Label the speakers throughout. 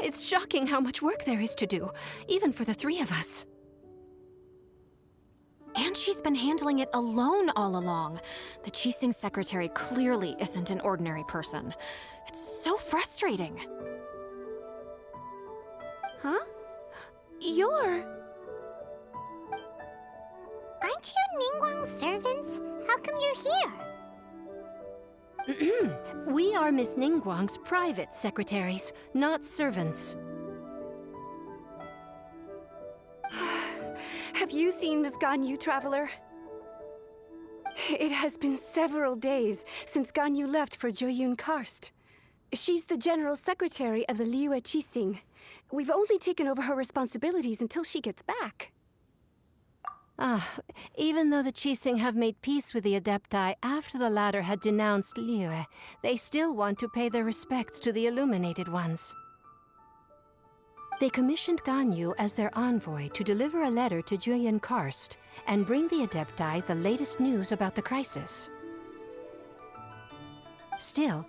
Speaker 1: It's shocking how much work there is to do, even for the three of us.
Speaker 2: And she's been handling it alone all along. The Qixing secretary clearly isn't an ordinary person. It's so frustrating.
Speaker 3: Huh? You're...
Speaker 4: Aren't you Ningguang's servants? How come you're here?
Speaker 1: We are Miss Ningguang's private secretaries, not servants.
Speaker 3: Have you seen Miss Ganyu, Traveler? It has been several days since Ganyu left for Joyun Karst. She's the general secretary of the Liyue Qixing. We've only taken over her responsibilities until she gets back.
Speaker 1: Even though the Qixing have made peace with the Adepti after the latter had denounced Liyue, they still want to pay their respects to the Illuminated Ones. They commissioned Ganyu as their envoy to deliver a letter to Joyun Karst and bring the Adepti the latest news about the crisis. Still,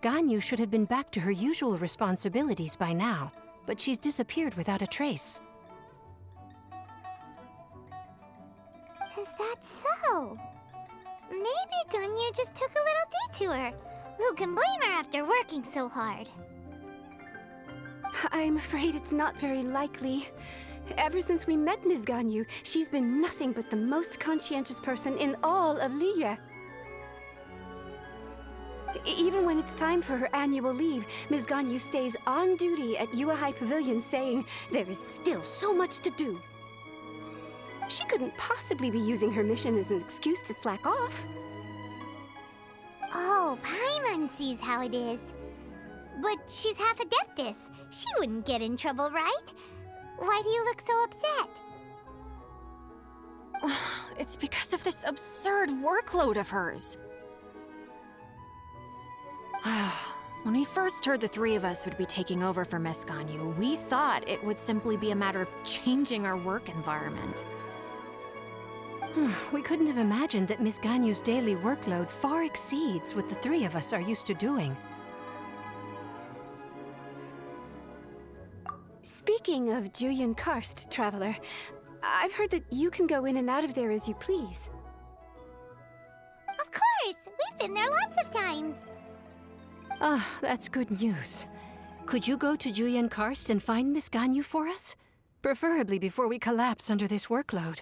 Speaker 1: Ganyu should have been back to her usual responsibilities by now, but she's disappeared without a trace.
Speaker 4: Is that so? Maybe Ganyu just took a little detour. Who can blame her after working so hard?
Speaker 3: I'm afraid it's not very likely. Ever since we met Ms. Ganyu, she's been nothing but the most conscientious person in all of Liyue. Even when it's time for her annual leave, Ms. Ganyu stays on duty at Yuehai Pavilion saying there is still so much to do. She couldn't possibly be using her mission as an excuse to slack off.
Speaker 4: Oh, Paimon sees how it is. But she's half Adeptus. She wouldn't get in trouble, right? Why do you look so upset?
Speaker 2: It's because of this absurd workload of hers. When we first heard the three of us would be taking over for Miss Ganyu, we thought it would simply be a matter of changing our work environment.
Speaker 1: We couldn't have imagined that Miss Ganyu's daily workload far exceeds what the three of us are used to doing.
Speaker 3: Speaking of Joyun Karst, Traveler, I've heard that you can go in and out of there as you please.
Speaker 4: Of course! We've been there lots of times!
Speaker 1: That's good news. Could you go to Joyun Karst and find Miss Ganyu for us? Preferably before we collapse under this workload.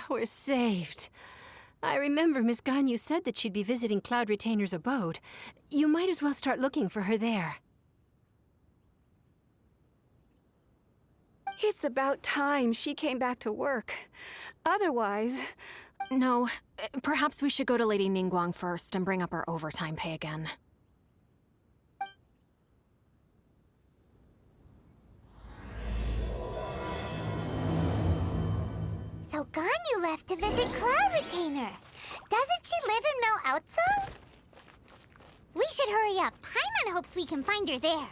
Speaker 1: We're saved. I remember Miss Ganyu said that she'd be visiting Cloud Retainer's abode. You might as well start looking for her there.
Speaker 3: It's about time she came back to work. Otherwise...
Speaker 2: No, perhaps we should go to Lady Ningguang first and bring up our overtime pay again.
Speaker 4: So Ganyu left to visit Cloud Retainer. Doesn't she live in Mel Outside? We should hurry up. Paimon hopes we can find her there.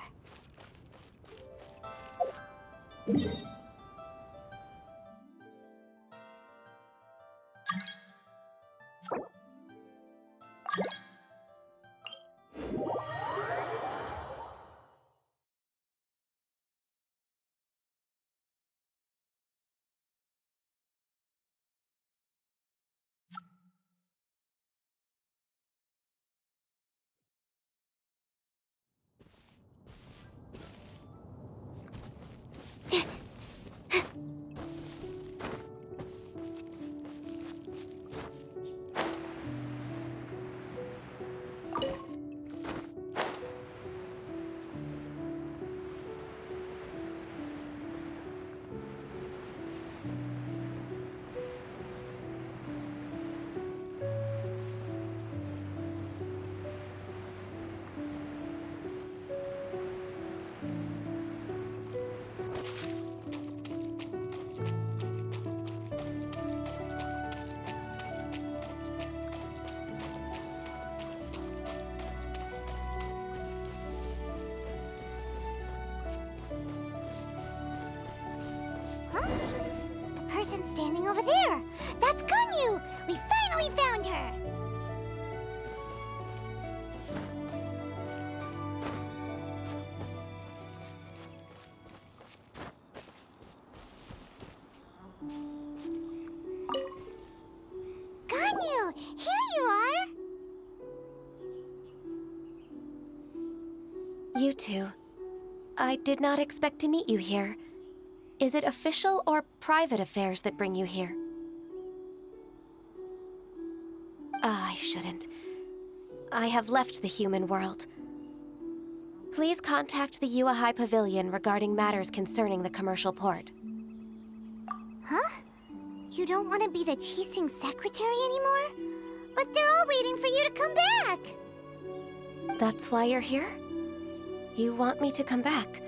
Speaker 4: Person standing over there. That's Ganyu! We finally found her!
Speaker 5: You two. I did not expect to meet you here. Is it official or private affairs that bring you here? I shouldn't. I have left the human world. Please contact the Yua High Pavilion regarding matters concerning the commercial port.
Speaker 4: Huh? You don't want to be the Qixing secretary anymore? But they're all waiting for you to come back!
Speaker 5: That's why you're here? You want me to come back?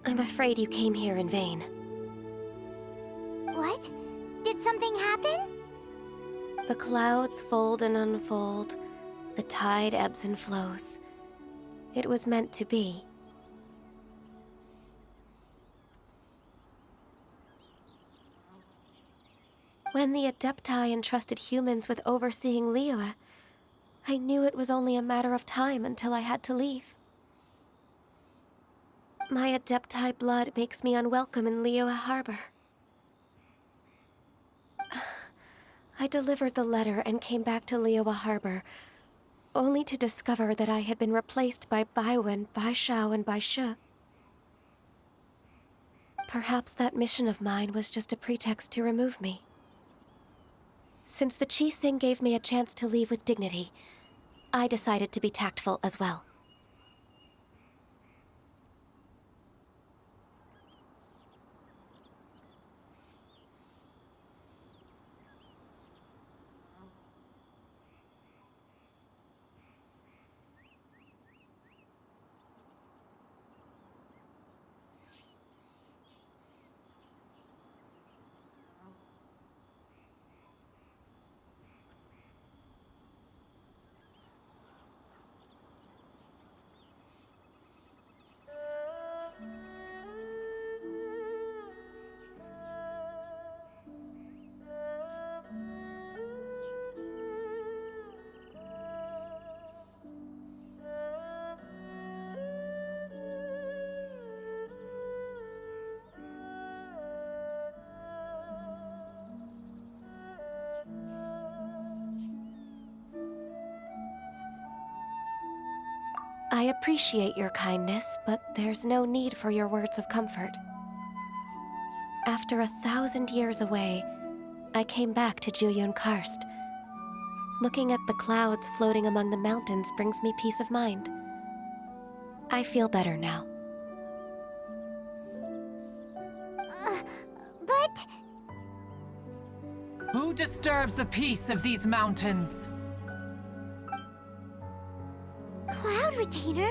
Speaker 5: I'm afraid you came here in vain.
Speaker 4: What? Did something happen?
Speaker 5: The clouds fold and unfold. The tide ebbs and flows. It was meant to be. When the Adepti entrusted humans with overseeing Liyue, I knew it was only a matter of time until I had to leave. My Adepti blood makes me unwelcome in Liyue Harbor. I delivered the letter and came back to Liyue Harbor, only to discover that I had been replaced by Baiwen, Baishao, and Baishu. Perhaps that mission of mine was just a pretext to remove me. Since the Qixing gave me a chance to leave with dignity, I decided to be tactful as well. I appreciate your kindness, but there's no need for your words of comfort. After 1,000 years away, I came back to Jueyun Karst. Looking at the clouds floating among the mountains brings me peace of mind. I feel better now.
Speaker 4: But...
Speaker 6: Who disturbs the peace of these mountains?
Speaker 4: Cloud Retainer,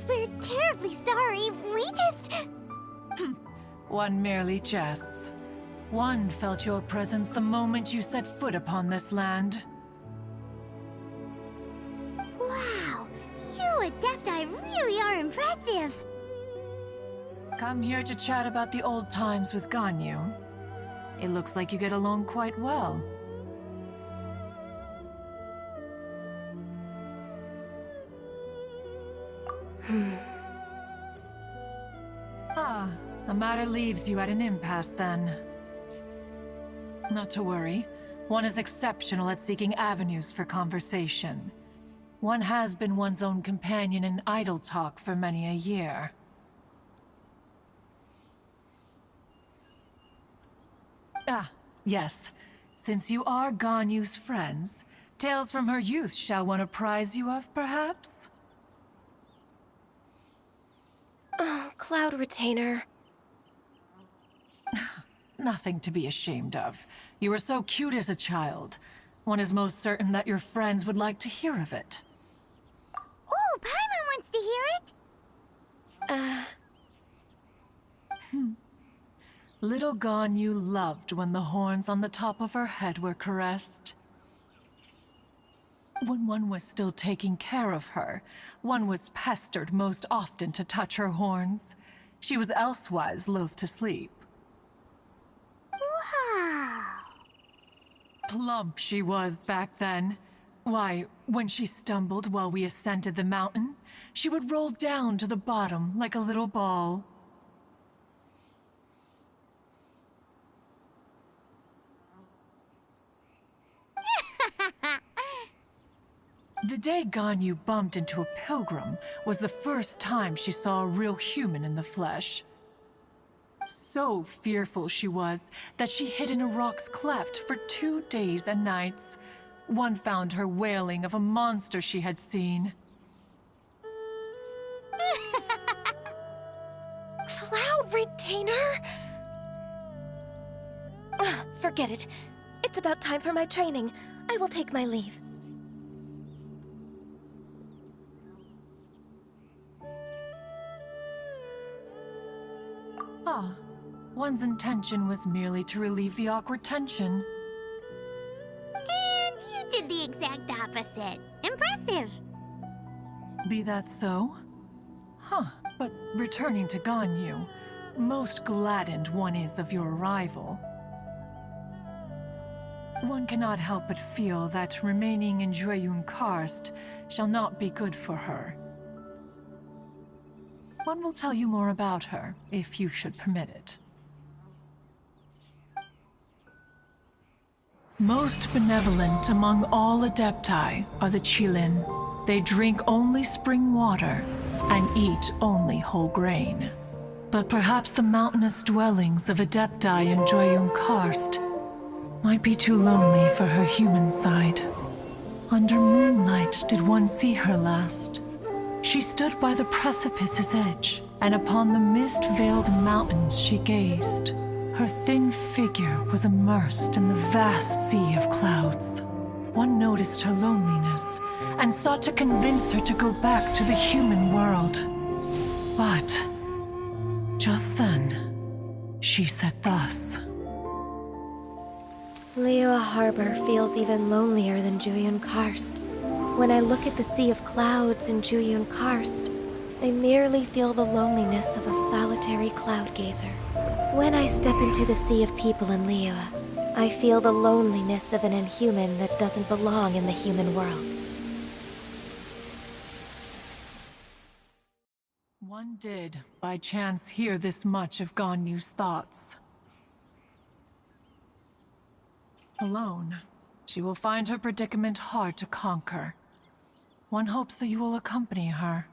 Speaker 4: we're terribly sorry. We just...
Speaker 6: One merely jests. One felt your presence the moment you set foot upon this land.
Speaker 4: Wow, you Adepti really are impressive.
Speaker 6: Come here to chat about the old times with Ganyu. It looks like you get along quite well. Ah, the matter leaves you at an impasse then. Not to worry. One is exceptional at seeking avenues for conversation. One has been one's own companion in idle talk for many a year. Ah, yes. Since you are Ganyu's friends, tales from her youth shall one apprise you of, perhaps?
Speaker 5: Oh, Cloud Retainer.
Speaker 6: Nothing to be ashamed of. You were so cute as a child. One is most certain that your friends would like to hear of it.
Speaker 4: Oh, Paimon wants to hear it!
Speaker 6: Little Ganyu loved when the horns on the top of her head were caressed. When one was still taking care of her, one was pestered most often to touch her horns. She was elsewise loath to sleep.
Speaker 4: Wow.
Speaker 6: Plump she was back then. Why, when she stumbled while we ascended the mountain, she would roll down to the bottom like a little ball. The day Ganyu bumped into a pilgrim was the first time she saw a real human in the flesh. So fearful she was that she hid in a rock's cleft for 2 days and nights. One found her wailing of a monster she had seen.
Speaker 5: Cloud Retainer? Forget it. It's about time for my training. I will take my leave.
Speaker 6: Ah, one's intention was merely to relieve the awkward tension.
Speaker 4: And you did the exact opposite. Impressive.
Speaker 6: Be that so? Huh, but returning to Ganyu, most gladdened one is of your arrival. One cannot help but feel that remaining in Jueyun Karst shall not be good for her. One will tell you more about her, if you should permit it. Most benevolent among all Adepti are the Qilin. They drink only spring water and eat only whole grain. But perhaps the mountainous dwellings of Adepti in Jueyun Karst might be too lonely for her human side. Under moonlight did one see her last. She stood by the precipice's edge, and upon the mist-veiled mountains she gazed. Her thin figure was immersed in the vast sea of clouds. One noticed her loneliness, and sought to convince her to go back to the human world. But just then, she said thus.
Speaker 5: Liyue Harbor feels even lonelier than Jueyun Karst. When I look at the sea of clouds in Jueyun Karst, I merely feel the loneliness of a solitary cloud gazer. When I step into the sea of people in Liyue, I feel the loneliness of an inhuman that doesn't belong in the human world.
Speaker 6: One did, by chance, hear this much of Ganyu's thoughts. Alone, she will find her predicament hard to conquer. One hopes that you will accompany her.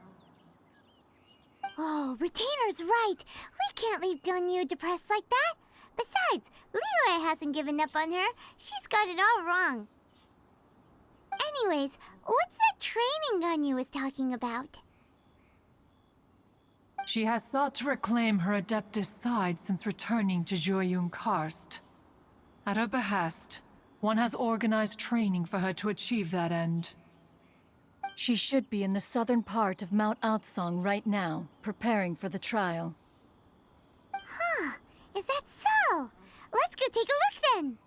Speaker 4: Oh, Retainer's right. We can't leave Ganyu depressed like that. Besides, Liyue hasn't given up on her. She's got it all wrong. Anyways, what's that training Ganyu was talking about?
Speaker 6: She has sought to reclaim her Adeptus side since returning to Jueyun Karst. At her behest, one has organized training for her to achieve that end.
Speaker 7: She should be in the southern part of Mount Aotsong right now, preparing for the trial.
Speaker 4: Huh, is that so? Let's go take a look then.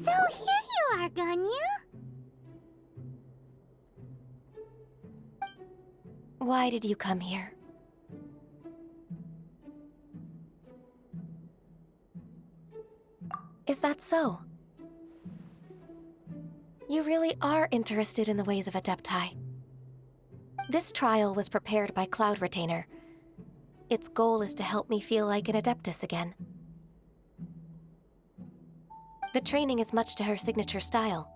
Speaker 4: So here you are, Ganyu.
Speaker 5: Why did you come here? Is that so? You really are interested in the ways of Adepti. This trial was prepared by Cloud Retainer. Its goal is to help me feel like an Adeptus again. The training is much to her signature style.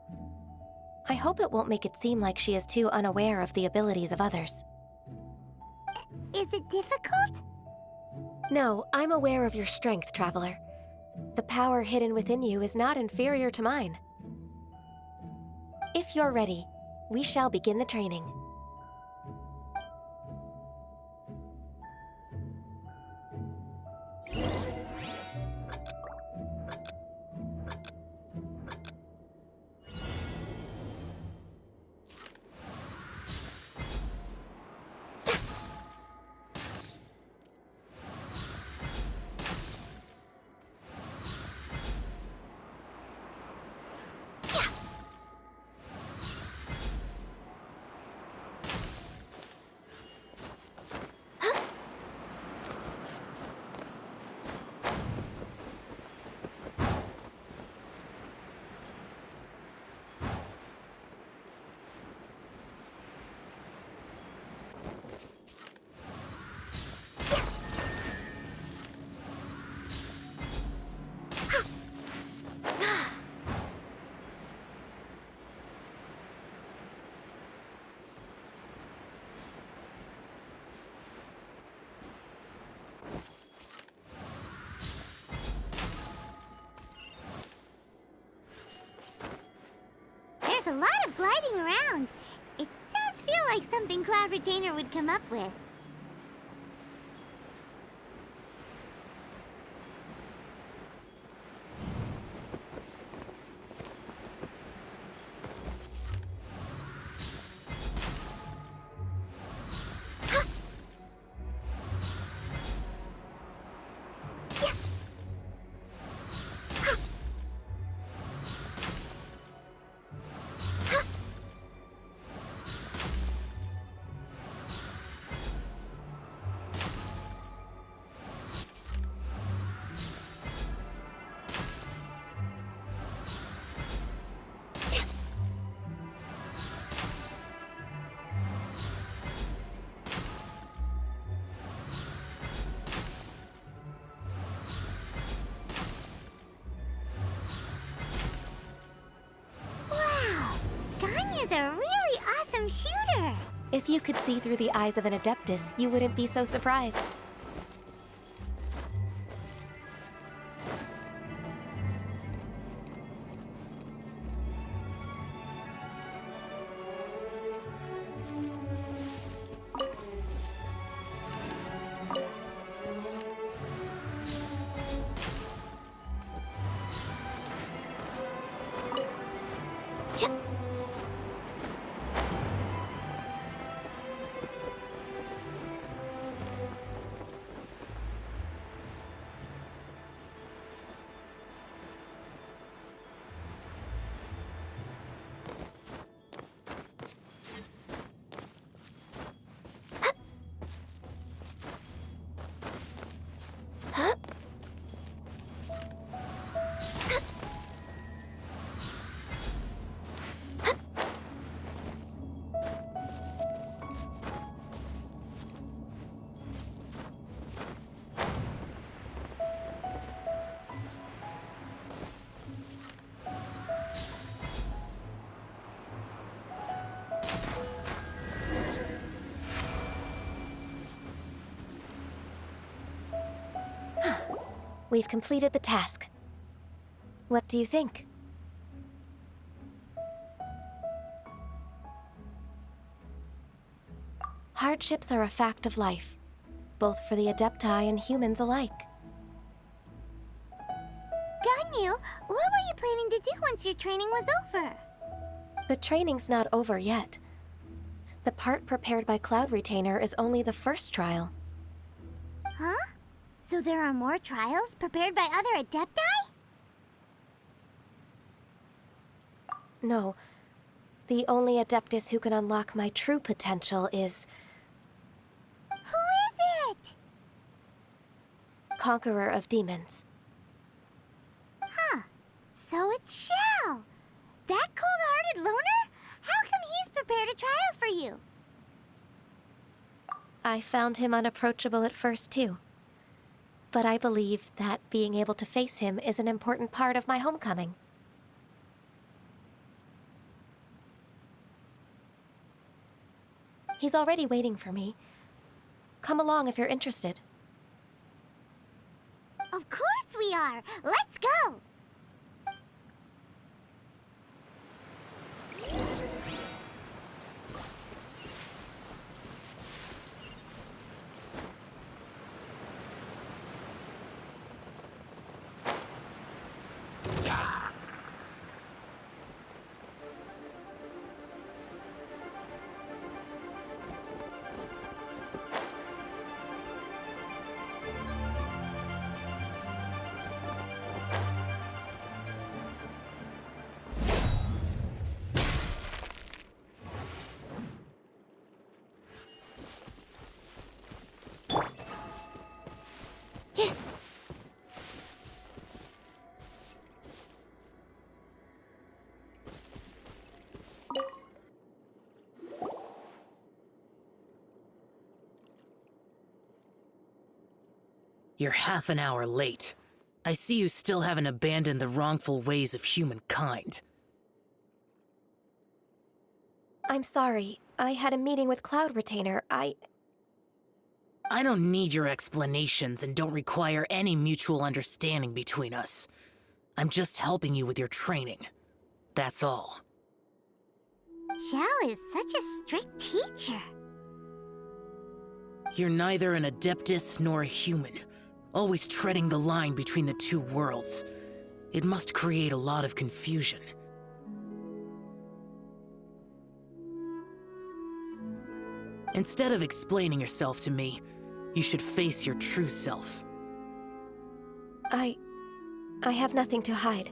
Speaker 5: I hope it won't make it seem like she is too unaware of the abilities of others.
Speaker 4: Is it difficult?
Speaker 5: No, I'm aware of your strength, Traveler. The power hidden within you is not inferior to mine. If you're ready, we shall begin the training.
Speaker 4: There's a lot of gliding around. It does feel like something Cloud Retainer would come up with. Is a really awesome shooter!
Speaker 5: If you could see through the eyes of an Adeptus, you wouldn't be so surprised. We've completed the task. What do you think? Hardships are a fact of life, both for the Adepti and humans alike.
Speaker 4: Ganyu, what were you planning to do once your training was over?
Speaker 5: The training's not over yet. The part prepared by Cloud Retainer is only the first trial.
Speaker 4: Huh? So there are more trials prepared by other Adepti?
Speaker 5: No. The only Adeptus who can unlock my true potential is conqueror of demons.
Speaker 4: Huh. So it's Shell. That cold-hearted loner? How come he's prepared a trial for you?
Speaker 5: I found him unapproachable at first, too. But I believe that being able to face him is an important part of my homecoming. He's already waiting for me. Come along if you're interested.
Speaker 4: Of course we are! Let's go!
Speaker 8: You're half an hour late. I see you still haven't abandoned the wrongful ways of humankind.
Speaker 5: I'm sorry. I had a meeting with Cloud Retainer. I
Speaker 8: don't need your explanations and don't require any mutual understanding between us. I'm just helping you with your training. That's all.
Speaker 4: Shell is such a strict teacher.
Speaker 8: You're neither an Adeptus nor a human, always treading the line between the two worlds. It must create a lot of confusion. Instead of explaining yourself to me, you should face your true self.
Speaker 5: I have nothing to hide.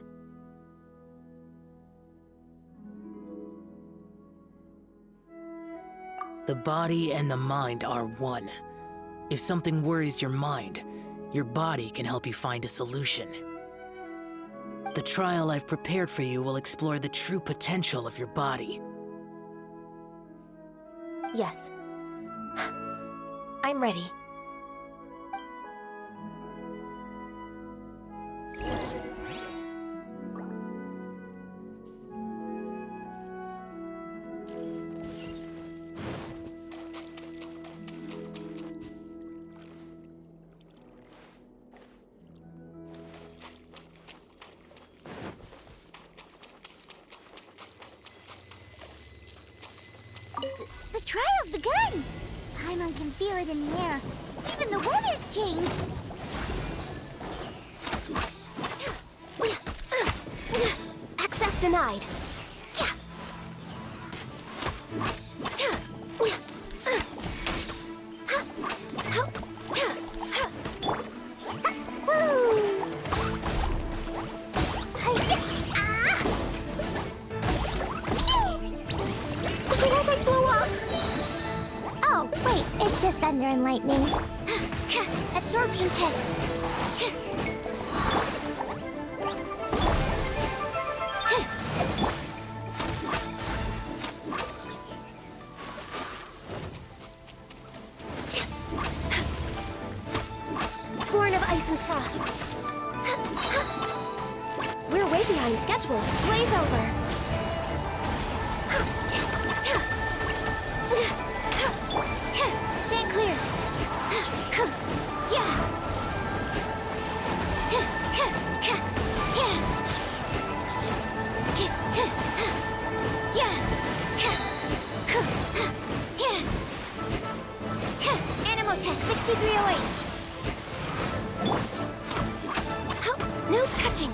Speaker 8: The body and the mind are one. If something worries your mind, your body can help you find a solution. The trial I've prepared for you will explore the true potential of your body.
Speaker 5: Yes. I'm ready.
Speaker 4: The trial's begun! Paimon can feel it in the air. Even the weather's changed.
Speaker 5: Access denied.
Speaker 4: Oh, wait, it's just thunder and lightning. Absorption test.
Speaker 5: Born of ice and frost. We're way behind schedule. Blaze over.
Speaker 4: Stand clear. Animal test 6308.
Speaker 5: No touching.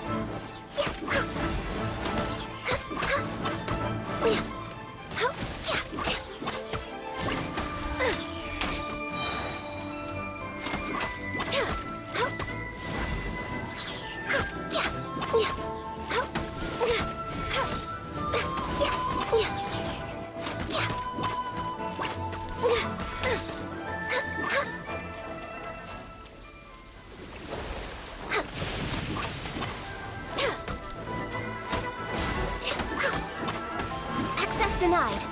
Speaker 5: denied.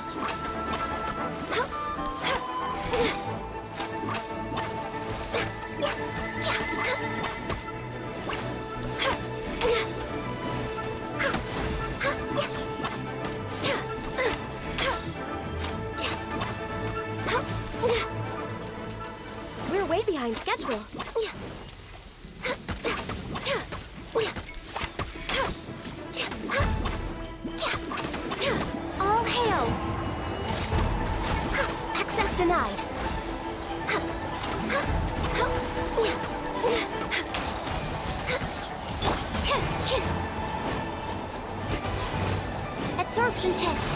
Speaker 5: We're way behind schedule. All hail! Access denied.
Speaker 4: Absorption test.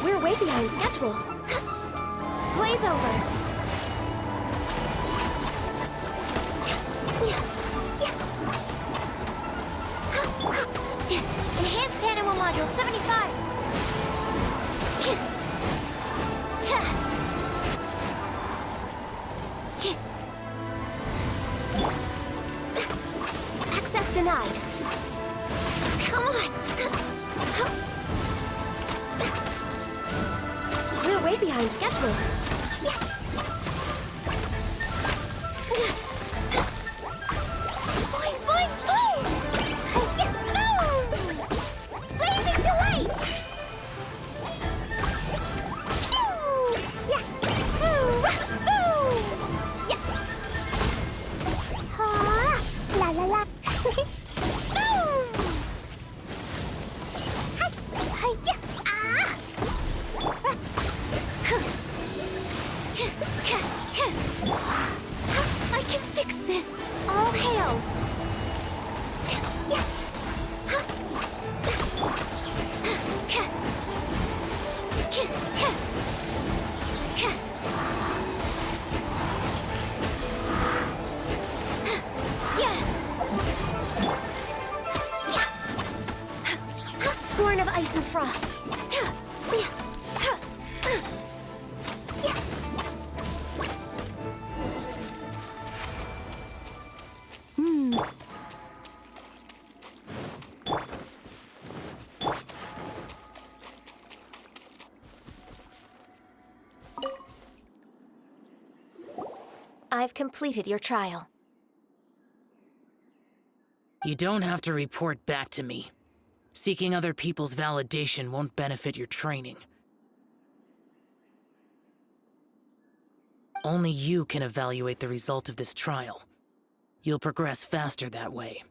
Speaker 5: We're way behind schedule. Blaze over.
Speaker 4: Enhanced animal module 75.
Speaker 5: Access denied. Come on. We're way behind schedule.
Speaker 4: Boing, boing, boing! Boom! Blazing delight! Pew! Yeah! Ooh! Wahoo! Yeah! Ha! La la la! Boom! Hi! Hi-ya! Ah!
Speaker 5: I can fix this. All hail. Born of ice and frost. I've completed your trial.
Speaker 8: You don't have to report back to me. Seeking other people's validation won't benefit your training. Only you can evaluate the result of this trial. You'll progress faster that way.